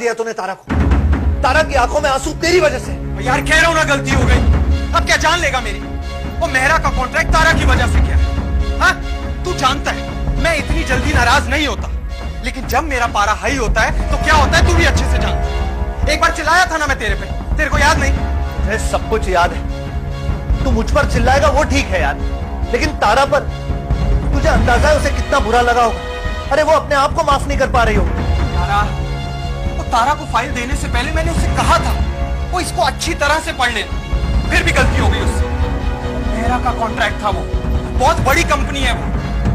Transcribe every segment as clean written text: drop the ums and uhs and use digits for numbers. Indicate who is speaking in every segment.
Speaker 1: दिया तूने तारा को। तारा की आंखों में आंसू तेरी वजह से।
Speaker 2: यार कह रहा हूं ना गलती हो गई, अब क्या जान लेगा मेरी? वो मेहरा का कॉन्ट्रैक्ट तारा की वजह से क्या? हाँ तू जानता है मैं इतनी जल्दी नाराज नहीं होता, लेकिन जब मेरा पारा हाई होता है तो क्या होता है तू भी अच्छे से जानता है। एक बार चिल्लाया था ना मैं तेरे पे, तेरे को याद नहीं?
Speaker 1: मुझे सब कुछ याद है। तू मुझ पर चिल्लाएगा वो ठीक है यार, लेकिन तारा पर तुझे अंदाजा है उसे कितना बुरा लगा होगा। अरे वो अपने आप को माफ नहीं कर पा रही हो।
Speaker 2: तारा को फाइल देने से पहले मैंने उससे कहा था वो इसको अच्छी तरह से पढ़ ले, फिर भी गलती हो गई उससे। मेहरा का कॉन्ट्रैक्ट था वो, बहुत बड़ी कंपनी है वो।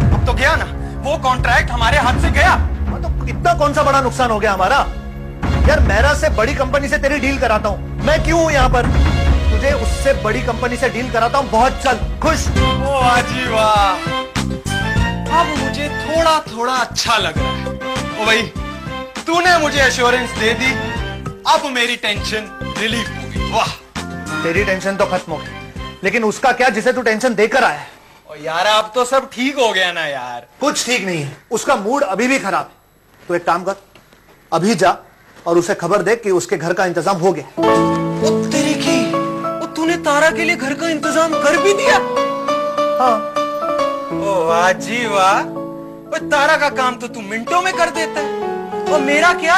Speaker 2: अब तो गया ना वो कॉन्ट्रैक्ट, हमारे हाथ से गया।
Speaker 1: तो इतना कौन सा बड़ा नुकसान हो गया हमारा? यार मेहरा से बड़ी कंपनी से तेरी डील कराता हूँ, मैं क्यों हूँ यहाँ पर? तुझे उससे बड़ी कंपनी से डील कराता हूँ, बहुत चल खुश।
Speaker 2: ओ आजी वाह, अब मुझे थोड़ा थोड़ा अच्छा लग रहा है। ओ भाई तूने मुझे एश्योरेंस दे दी, अब मेरी टेंशन रिलीफ हो गई। वाह
Speaker 1: तेरी टेंशन तो खत्म हो गई, लेकिन उसका क्या जिसे तू टेंशन देकर आया है?
Speaker 2: और यार अब तो सब ठीक हो गया ना यार।
Speaker 1: कुछ ठीक नहीं है, उसका मूड अभी भी खराब है। तो एक काम कर, अभी जा और उसे खबर दे कि उसके घर का इंतजाम हो गया।
Speaker 2: ओ तेरे की, ओ तूने तारा के लिए घर का इंतजाम कर भी दिया?
Speaker 1: हाँ।
Speaker 2: ओ वाह जी वाह, तारा का काम तो तू मिनटों में कर देता है, और मेरा क्या?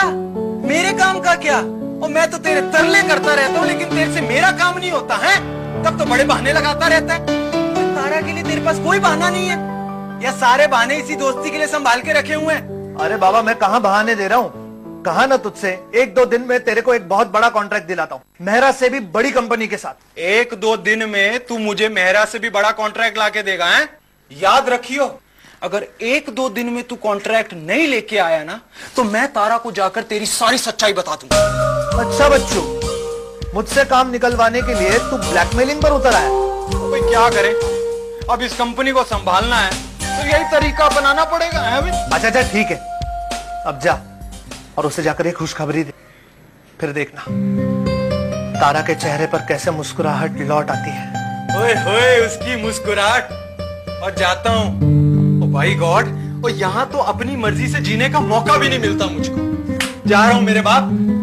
Speaker 2: मेरे काम का क्या? और मैं तो तेरे तरले करता रहता हूँ, लेकिन तेरे से मेरा काम नहीं होता है। तब तो बड़े बहाने लगाता रहता है। तारा के लिए तेरे पास कोई बहाना नहीं है, या सारे बहाने इसी दोस्ती के लिए संभाल के रखे हुए हैं?
Speaker 1: अरे बाबा मैं कहाँ बहाने दे रहा हूँ, कहा ना तुझसे 1-2 दिन में तेरे को एक बहुत बड़ा कॉन्ट्रैक्ट दिलाता हूँ, मेहरा से भी बड़ी कंपनी के साथ।
Speaker 2: 1-2 दिन में तू मुझे मेहरा से भी बड़ा कॉन्ट्रैक्ट लाके देगा? है याद रखियो, अगर 1-2 दिन में तू कॉन्ट्रैक्ट नहीं लेके आया ना तो मैं तारा को जाकर तेरी सारी सच्चाई बता दूंगा।
Speaker 1: अच्छा बच्चू, मुझसे काम निकलवाने के लिए तू ब्लैकमेलिंग पर उतर आया?
Speaker 2: तो भाई क्या करें, अब इस कंपनी को संभालना है तो यही तरीका अपनाना पड़ेगा। है भाई?
Speaker 1: अच्छा ठीक है, अब जा और उसे जाकर एक खुशखबरी दे, फिर देखना तारा के चेहरे पर कैसे मुस्कुराहट लौट आती है।
Speaker 2: ओए होए उसकी मुस्कुराहट। और जाता हूँ। ओ भाई गॉड, और यहाँ तो अपनी मर्जी से जीने का मौका भी नहीं मिलता मुझको। जा रहा हूँ मेरे बाप।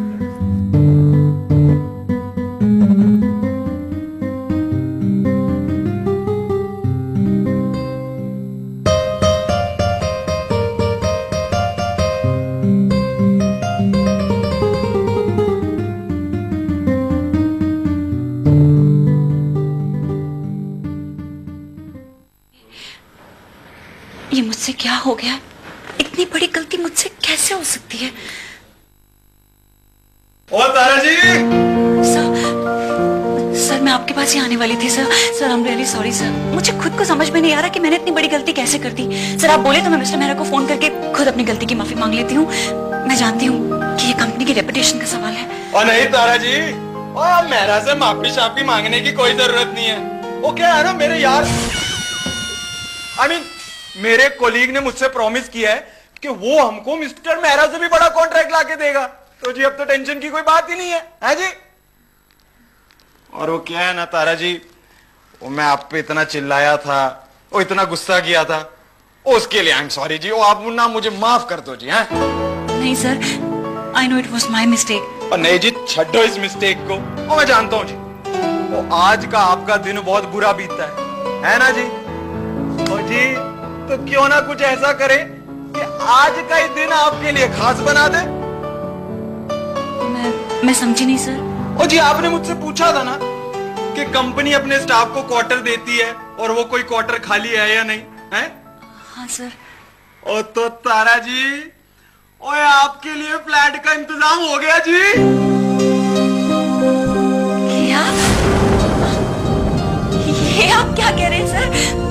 Speaker 3: ये मुझसे क्या हो गया? इतनी बड़ी गलती मुझसे कैसे हो सकती है?
Speaker 2: ओ तारा जी!
Speaker 3: सर मैं आपके पास ही आने वाली थी sir. Sir I am really sorry sir, मुझे खुद को समझ में नहीं आ रहा कि मैंने इतनी बड़ी गलती कैसे कर दी। सर आप बोले तो मैं मिस्टर मेहरा को फोन करके खुद अपनी गलती की माफी मांग लेती हूँ। मैं जानती हूँ कि ये कंपनी की रेपुटेशन का सवाल है।
Speaker 2: और नहीं तारा जी, और मेहरा से माफी शाफी मांगने की कोई जरूरत नहीं है। वो क्या है ना, मेरे यार मेरे कोलीग ने मुझसे प्रॉमिस किया है कि वो हमको मिस्टर मेहरा से भी बड़ा कॉन्ट्रैक्ट लाके देगा। तो जी अब तो टेंशन की कोई बात ही नहीं है जी। और वो क्या है ना तारा जी, वो मैं आप पे इतना चिल्लाया था, वो इतना गुस्सा किया था, उसके लिए आई एम सॉरी जी। वो आप ना मुझे माफ कर दो जी। हैं?
Speaker 3: नहीं sir, I know it was my mistake.
Speaker 2: और नहीं जी, छड्डो इस मिस्टेक को, वो मैं जानता हूँ जी। वो आज का आपका दिन बहुत बुरा बीतता है ना जी? ओ जी तो क्यों ना कुछ ऐसा करे कि आज का ही दिन आपके लिए खास बना दे।
Speaker 3: मैं समझी नहीं सर।
Speaker 2: ओ जी आपने मुझसे पूछा था ना कि कंपनी अपने स्टाफ को क्वार्टर देती है और वो कोई क्वार्टर खाली है या नहीं है?
Speaker 3: हाँ सर।
Speaker 2: ओ तो तारा जी, ओए आपके लिए फ्लैट का इंतजाम हो गया जी।
Speaker 3: क्या? ये आप क्या कह रहे हैं सर?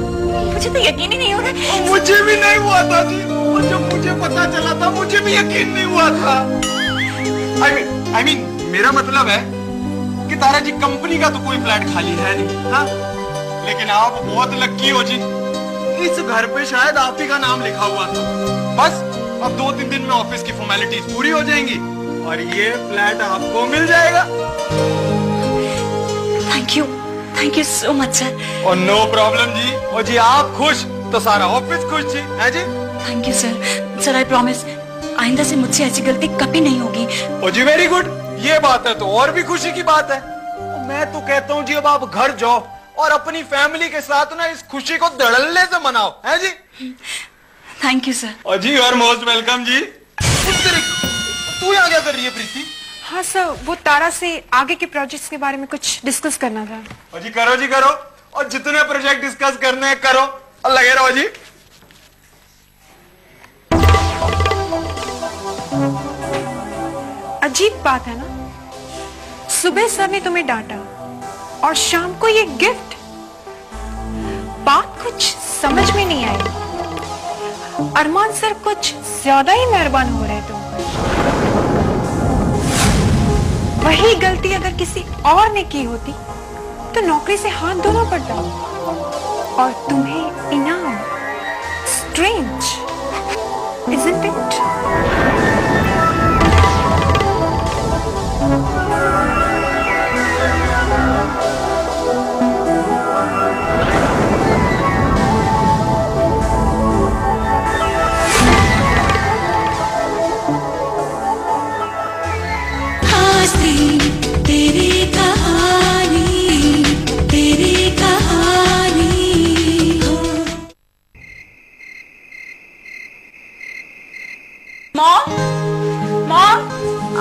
Speaker 3: मुझे तो यकीन ही नहीं हो रहा।
Speaker 2: मुझे भी नहीं हुआ था जी, और जब मुझे पता चला था मुझे भी यकीन नहीं हुआ था। I mean, मेरा मतलब है कि तारा जी कंपनी का तो कोई फ्लैट खाली है नहीं। हाँ? लेकिन आप बहुत लक्की हो जी, इस घर पे शायद आप ही का नाम लिखा हुआ था। बस अब 2-3 दिन में ऑफिस की फॉर्मेलिटीज पूरी हो जाएंगी और ये फ्लैट आपको मिल जाएगा।
Speaker 3: Thank you so much sir.
Speaker 2: और नो प्रॉब्लम जी। और जी आप खुश तो सारा ऑफिस खुश जी। है जी?
Speaker 3: Thank you sir. Sir I promise आइंदा से मुझसे ऐसी गलती कभी नहीं होगी।
Speaker 2: ओ जी वेरी गुड, ये बात है तो और भी खुशी की बात है। मैं तो कहता हूँ जी अब आप घर जाओ और अपनी फैमिली के साथ ना इस खुशी को धड़ल्ले से मनाओ, है जी।
Speaker 3: Thank you sir.
Speaker 2: और जी और मोस्ट वेलकम जी। तू यहाँ क्या कर रही है प्रीति?
Speaker 4: हाँ सर, वो तारा से आगे के प्रोजेक्ट्स के बारे में कुछ डिस्कस करना था।
Speaker 2: और जी करो और जितने प्रोजेक्ट डिस्कस करने हैं करो और लगे रहो जी।
Speaker 4: अजीब बात है ना, सुबह सर ने तुम्हें डांटा और शाम को ये गिफ्ट। बात कुछ समझ में नहीं आई। अरमान सर कुछ ज्यादा ही मेहरबान हो रहे तुम पर। वही गलती अगर किसी और ने की होती तो नौकरी से हाथ धोना पड़ता और तुम्हें इनाम। Strange, isn't it?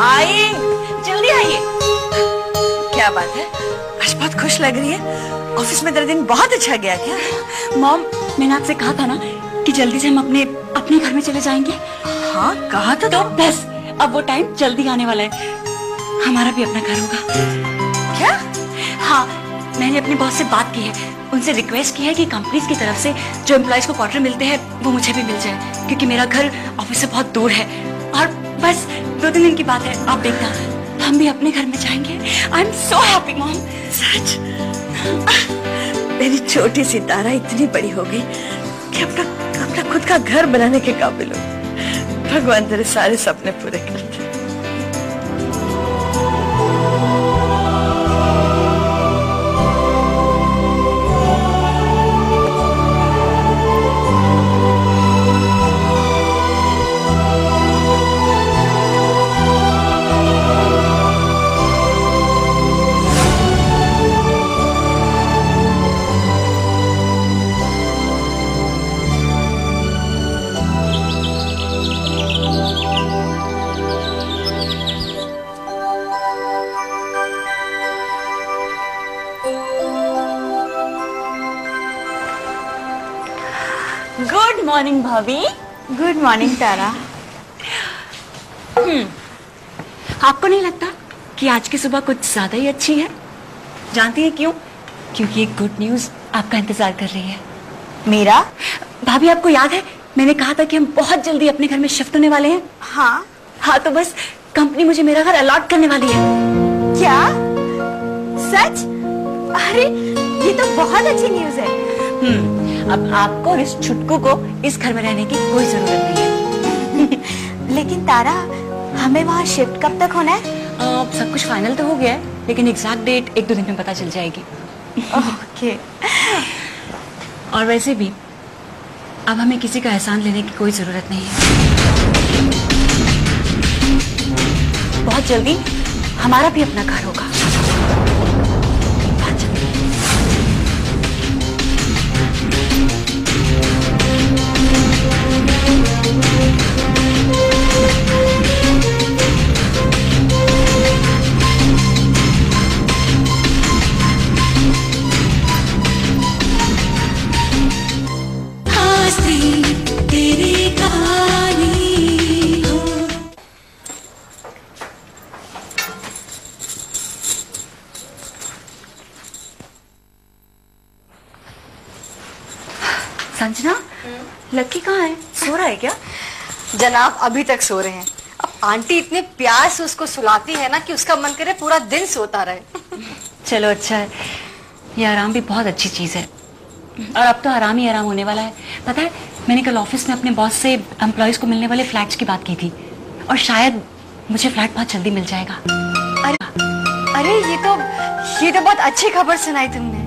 Speaker 3: आइए, जल्दी आइए। क्या बात है, आज बहुत खुश लग रही है। ऑफिस में तेरा दिन बहुत अच्छा गया क्या? मॉम, मैंने आपसे कहा था ना कि जल्दी से हम अपने घर में चले जाएंगे। हाँ कहा था तो बस अब वो टाइम जल्दी आने वाला है। हमारा भी अपना घर होगा। क्या? हाँ, मैंने अपने बॉस से बात की है। उनसे रिक्वेस्ट की है कि कंपनीज की तरफ से जो एम्प्लॉइज को क्वार्टर मिलते हैं वो मुझे भी मिल जाए, क्योंकि मेरा घर ऑफिस से बहुत दूर है। और बस 2-3 दिन की बात है, आप देखना हम भी अपने घर में जाएंगे। I am so happy mom.
Speaker 5: सच? मेरी छोटी सी तारा इतनी बड़ी हो गई कि अपना खुद का घर बनाने के काबिल हो। भगवान तेरे सारे सपने पूरे कर दे।
Speaker 3: गुड मॉर्निंग भाभी। गुड मॉर्निंग तारा। आपको नहीं लगता कि आज की सुबह कुछ ज्यादा ही अच्छी है? जानती है क्यों? क्योंकि एक गुड न्यूज आपका इंतजार कर रही है। मेरा? भाभी आपको याद है मैंने कहा था कि हम बहुत जल्दी अपने घर में शिफ्ट होने वाले हैं। हाँ, तो बस कंपनी मुझे मेरा घर अलॉट करने वाली है।
Speaker 5: क्या? सच? अरे ये तो बहुत अच्छी न्यूज है।
Speaker 3: अब आपको और इस छुटकू को इस घर में रहने की कोई जरूरत नहीं है।
Speaker 5: लेकिन तारा, हमें वहाँ शिफ्ट कब तक होना है?
Speaker 3: सब कुछ फाइनल तो हो गया है, लेकिन एग्जैक्ट डेट 1-2 दिन में पता चल जाएगी।
Speaker 5: ओके।
Speaker 3: और वैसे भी अब हमें किसी का एहसान लेने की कोई जरूरत नहीं है। बहुत जल्दी हमारा भी अपना घर होगा। बहुत जल्दी। संजना, लक्की कहाँ है? सो रहा है क्या?
Speaker 6: जनाब अभी तक सो रहे हैं। अब आंटी इतने प्यार से उसको सुलाती है ना कि उसका मन करे पूरा दिन सोता रहे।
Speaker 3: चलो अच्छा है, ये आराम भी बहुत अच्छी चीज है। और अब तो आराम ही आराम होने वाला है। पता है, मैंने कल ऑफिस में अपने बॉस से एम्प्लॉइज को मिलने वाले फ्लैट्स की बात की थी, और शायद मुझे फ्लैट बहुत जल्दी मिल जाएगा।
Speaker 6: अरे ये तो बहुत अच्छी खबर सुनाई तुमने।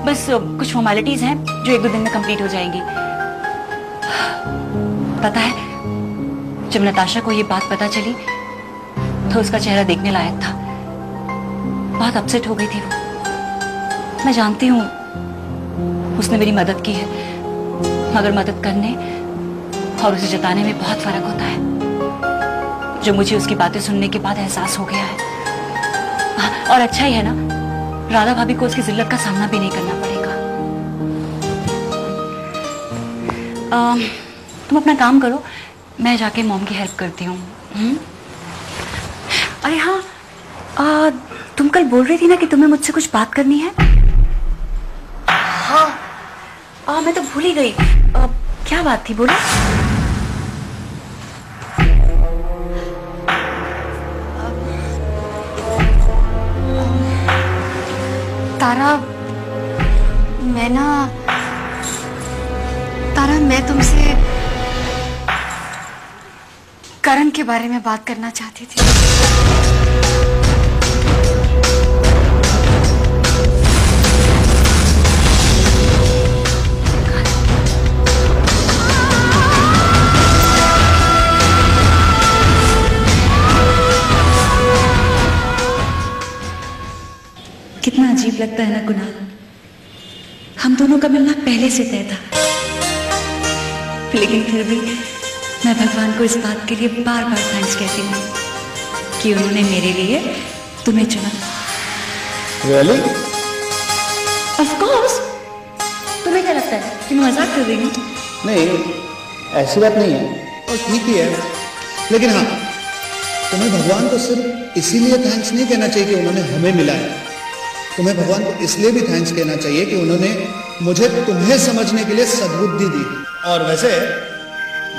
Speaker 3: बस कुछ फॉर्मेलिटीज हैं जो 1-2 दिन में कंप्लीट हो जाएंगी। पता है, जब नताशा को ये बात पता चली तो उसका चेहरा देखने लायक था। बहुत अपसेट हो गई थी वो। मैं जानती हूँ उसने मेरी मदद की है, मगर मदद करने और उसे जताने में बहुत फर्क होता है, जो मुझे उसकी बातें सुनने के बाद एहसास हो गया है। और अच्छा ही है ना, राधा भाभी को उसकी जिल्लत का सामना भी नहीं करना पड़ेगा। तुम अपना काम करो, मैं जाके मॉम की हेल्प करती हूँ। अरे हाँ, तुम कल बोल रही थी ना कि तुम्हें मुझसे कुछ बात करनी है। हाँ, मैं तो भूल ही गई। क्या बात थी, बोलो।
Speaker 6: तारा, मैं तुमसे करण के बारे में बात करना चाहती थी।
Speaker 3: कितना अजीब लगता है ना कुणाल, हम दोनों का मिलना पहले से तय था, लेकिन फिर भी मैं भगवान को इस बात के लिए बार बार थैंक्स कहती हूँ कि उन्होंने मेरे लिए तुम्हें चुना।
Speaker 1: Really?
Speaker 3: Of course। तुम्हें क्या लगता है कि मैं मजाक कर रही हूँ?
Speaker 7: नहीं, ऐसी बात नहीं है और ठीक ही है, लेकिन हाँ, तुम्हें भगवान को सिर्फ इसीलिए थैंक्स नहीं कहना चाहिए कि उन्होंने हमें मिला है। तुम्हें भगवान को इसलिए भी थैंक्स कहना चाहिए कि उन्होंने मुझे तुम्हें समझने के लिए सद्बुद्धि दी। और वैसे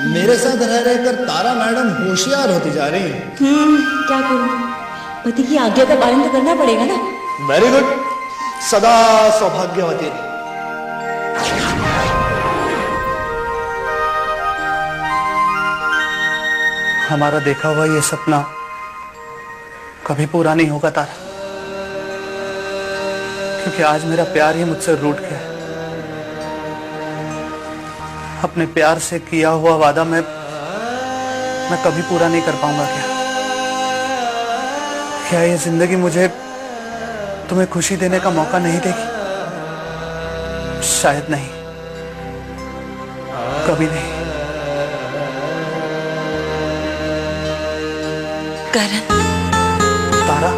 Speaker 7: मेरे साथ रह रहकर तारा मैडम होशियार होती जा रही हैं।
Speaker 3: क्या करूँ, पति की आज्ञा का पालन तो करना पड़ेगा ना।
Speaker 1: वेरी गुड, सदा सौभाग्यवती। हमारा देखा हुआ ये सपना कभी पूरा नहीं होगा तारा, क्योंकि आज मेरा प्यार ही मुझसे रूठ गया। अपने प्यार से किया हुआ वादा मैं कभी पूरा नहीं कर पाऊंगा। क्या ये जिंदगी मुझे तुम्हें खुशी देने का मौका नहीं देगी? शायद नहीं, कभी नहीं।
Speaker 3: करण,
Speaker 1: तारा,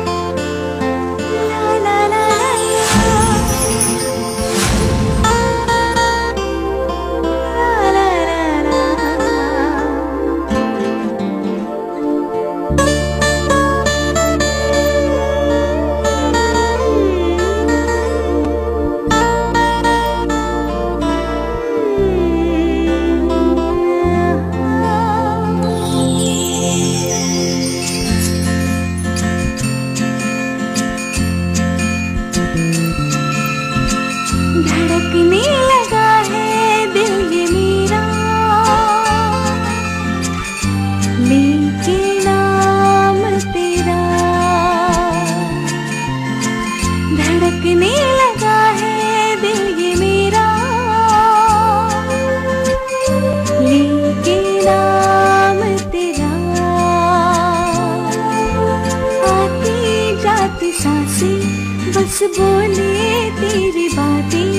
Speaker 8: बस बोले तेरी बातें,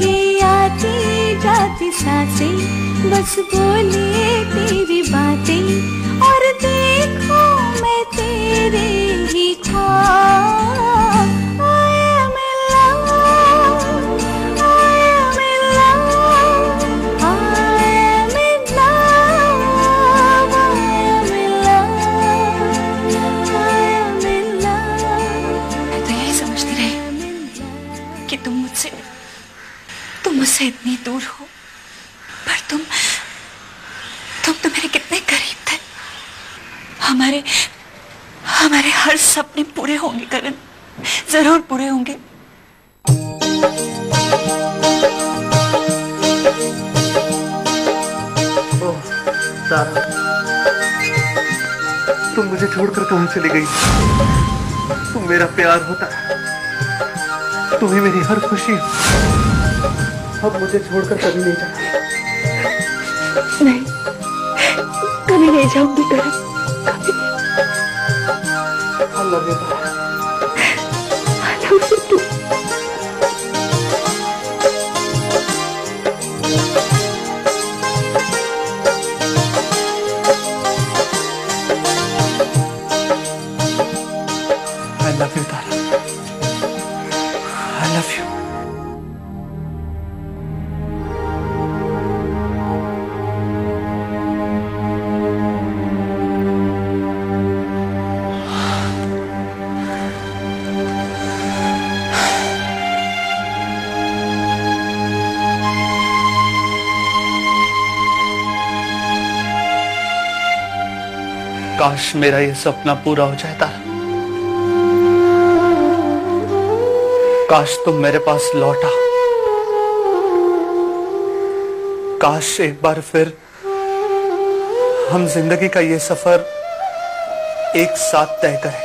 Speaker 8: ये आती जाती सांसें, बस बोले तेरी बातें, और देखो मैं तेरे ही ख्वाब। I am in love, I am in love, I am in love, I am in love, I am in love।
Speaker 3: मैं तो यही समझती रही कि तुम मुझसे इतनी दूर हो, पर तुम तो मेरे कितने करीब थे। हमारे हर सपने पूरे होंगे करण, जरूर पूरे होंगे।
Speaker 1: ओह तारा, तुम मुझे छोड़कर कहां चली गई? तुम मेरा प्यार होता, तुम ही मेरी हर खुशी हो। अब मुझे छोड़कर कभी नहीं जाना।
Speaker 8: नहीं,
Speaker 5: कभी नहीं जाऊंगी करण।
Speaker 2: I love you.
Speaker 5: I love you too.
Speaker 2: I love you, Tara. I love you. काश मेरा ये सपना पूरा हो जाए तारा। काश तुम मेरे पास लौटा। काश एक बार फिर हम जिंदगी का ये सफर एक साथ तय करें।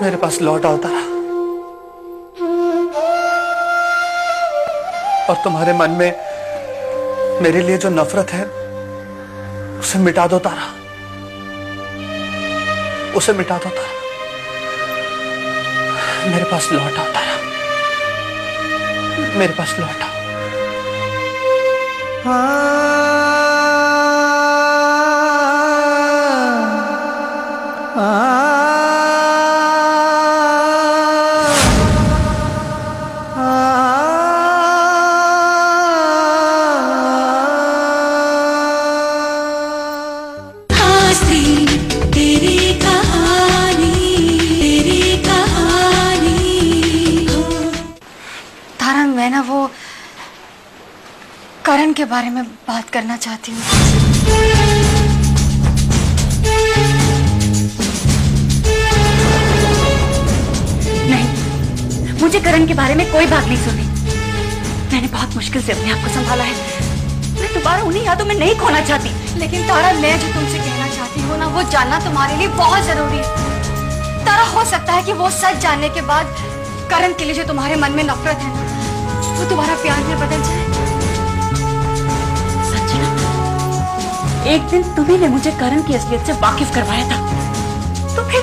Speaker 2: मेरे पास लौटा हो तारा। और तुम्हारे मन में मेरे लिए जो नफरत है उसे मिटा दो तारा। उसे मिटा दो तारा। मेरे पास लौटा तारा। मेरे पास लौटा।
Speaker 6: मैं ना वो करण के बारे में बात करना चाहती हूँ।
Speaker 3: नहीं, मुझे करण के बारे में कोई बात नहीं सुनी। मैंने बहुत मुश्किल से अपने आप को संभाला है। मैं दोबारा उन्हीं यादों में नहीं खोना चाहती।
Speaker 6: लेकिन तारा, मैं जो तुमसे कहना चाहती हूँ ना, वो जानना तुम्हारे लिए बहुत जरूरी है। तारा, हो सकता है कि वो सच जानने के बाद करण के लिए जो तुम्हारे मन में नफरत है ना, वो तुम्हारा प्यार में बदल जाए।
Speaker 3: सच ना, एक दिन तुम्ही ने मुझे करण की असलियत से वाकिफ करवाया था। तो फिर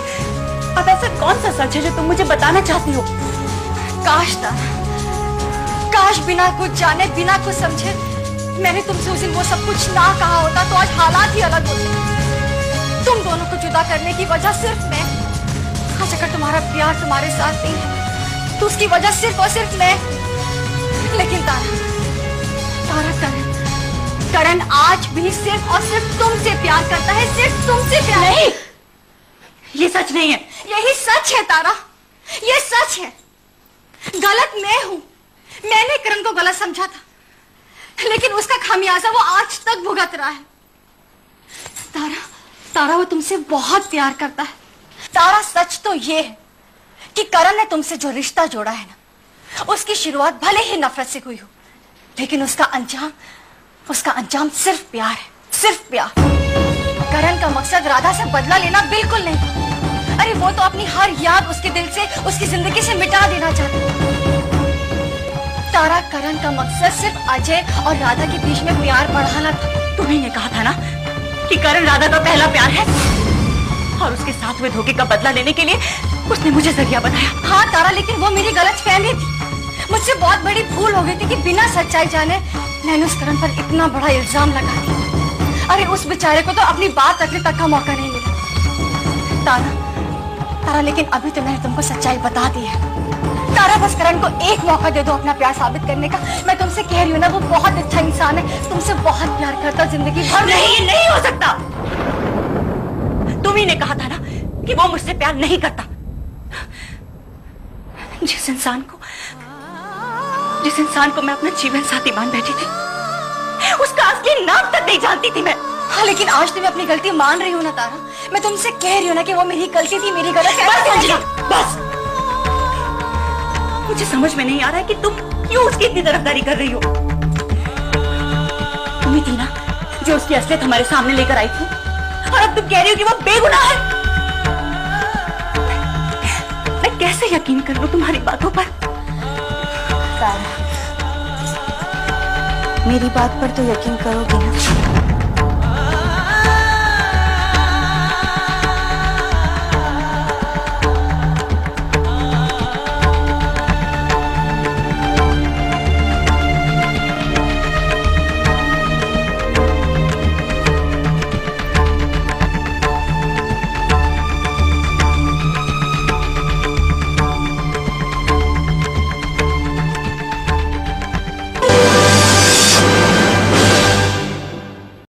Speaker 3: अब ऐसा कौन सा सच है जो तुम मुझे बताना चाहती हो?
Speaker 6: काश तारा, काश बिना कुछ जाने, बिना कुछ समझे मैंने तुमसे उस दिन वो सब कुछ ना कहा होता तो आज हालात ही अलग होते। तुम दोनों को जुदा करने की वजह सिर्फ मैं। आज अगर तुम्हारा प्यार तुम्हारे साथ नहीं है तो उसकी वजह सिर्फ और सिर्फ मैं। लेकिन करण आज भी सिर्फ और सिर्फ तुमसे प्यार करता है, सिर्फ तुमसे प्यार।
Speaker 3: नहीं, ये सच नहीं है।
Speaker 6: यही सच है तारा, ये सच है। गलत मैं हूं। मैंने करण को गलत समझा था, लेकिन उसका खामियाजा वो आज तक भुगत रहा है। तारा, वो तुमसे बहुत प्यार करता है। तारा, सच तो ये है कि करण ने तुमसे जो रिश्ता जोड़ा है ना, उसकी शुरुआत भले ही नफरत से हुई हो, लेकिन उसका अंजाम सिर्फ प्यार है, सिर्फ प्यार। करण का मकसद राधा से बदला लेना बिल्कुल नहीं था। अरे वो तो अपनी हर याद उसके दिल से, उसकी जिंदगी से मिटा देना चाहता था। तारा, करण का मकसद सिर्फ अजय और राधा के बीच में प्यार बढ़ाना था।
Speaker 3: तुम्ही ने कहा था ना कि करण राधा का पहला प्यार है, और उसके साथ हुए धोखे का बदला लेने के लिए उसने मुझे जरिया बनाया।
Speaker 6: हाँ तारा, लेकिन वो मेरी गलतफहमी थी। मुझसे बहुत बड़ी भूल हो गई थी कि बिना सच्चाई जाने मैंने उस करण पर इतना बड़ा इल्जाम लगा दिया। अरे उस बेचारे को तो अपनी बात रखने तक का मौका नहीं मिला। तारा, लेकिन अभी तो मैंने तुमको सच्चाई बता दी है। तारा, बस करण को एक मौका दे दो अपना प्यार साबित करने का। मैं तुमसे कह रही हूँ ना, वो बहुत अच्छा इंसान है, तुमसे बहुत प्यार करता, जिंदगी भर।
Speaker 3: नहीं, ये नहीं हो सकता। तुम्ही ने कहा था ना कि वो मुझसे प्यार नहीं करता। जिस इंसान को मैं अपना जीवन साथी मान बैठी थी, उसका असली नाम तक नहीं जानती थी मैं।
Speaker 6: हाँ, लेकिन आज तो मैं अपनी गलती मान रही हूँ ना तारा। मैं तुमसे कह रही हूँ ना कि वो मेरी गलती थी, मेरी गलती।
Speaker 3: बस, मुझे समझ में नहीं आ रहा है कि तुम क्यों उसकी इतनी तरफदारी कर रही हो। तुम्ही थी ना जो उसकी असलियत हमारे सामने लेकर आई थी, और अब तुम कह रही हो कि वो बेगुनाह है। मैं कैसे यकीन कर लूं तुम्हारी बातों पर?
Speaker 6: मेरी बात पर तो यकीन करोगी ना?